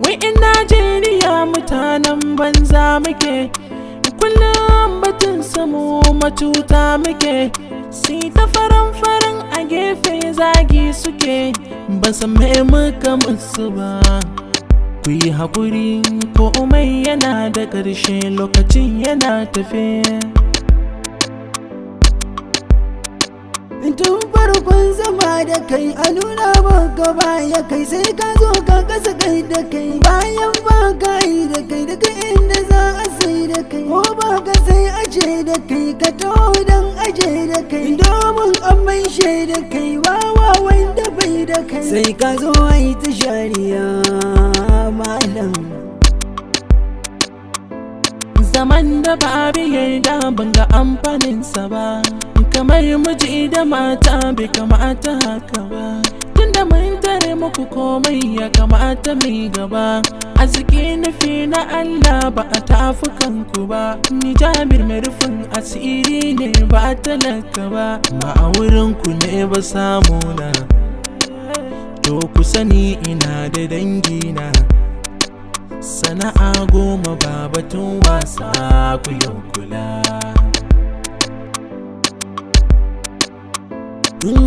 wai in Najeriya mutanen banza muke, kullum batun samu matuta muke, si ta faran a gefe zagi suke, ba san me muka musu ba. Ku yi haƙuri komai yana da ƙarshe, lokacin yana tafe. Tun farkon zama da kai a nuna maka baya kai, sai ka zo ka kasa kai da kai, bayan ba ka yi da kai daga inda za a sai da kai, ko ba ka sai aje da kai ka taho don aje da kai, domin an maishe da kai wawa wanda bai da kai, sai ka zo a yi ta shariya malam. Zaman da ba bi yarda ban ga amfaninsa ba, kamar miji da mata bai kamata haka ba, tunda mun tare muku komai ya kamata mai gaba, arziki nufi na Allah ba a tafukanku ba, ni Jabir mai rufin asiri ne ba talaka ba, ba a wurinku ne ba samu na, to ku sani ina da dangina, sana'a goma ba batun wasa ku yankula.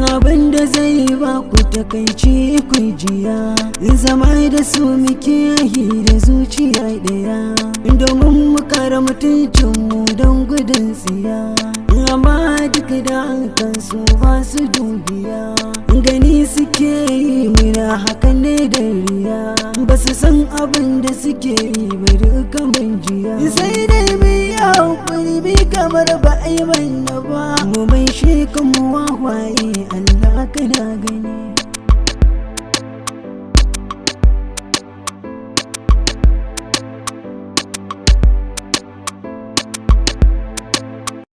Abin da zai ba ku takaici ku jiya, zama da su muke yi da zuciya daya, domin mu kare mutuncinmu don gudun tsiya, amma duk da hakan su ba su dubiya, gani suke yi muna hakan ne da riya, ba su san abin da suke yi ba duka mun jiya, sai dai mai haƙuri bi kamar ba a yi mana ba, mu mai shekamu wawaye Allah kana gani.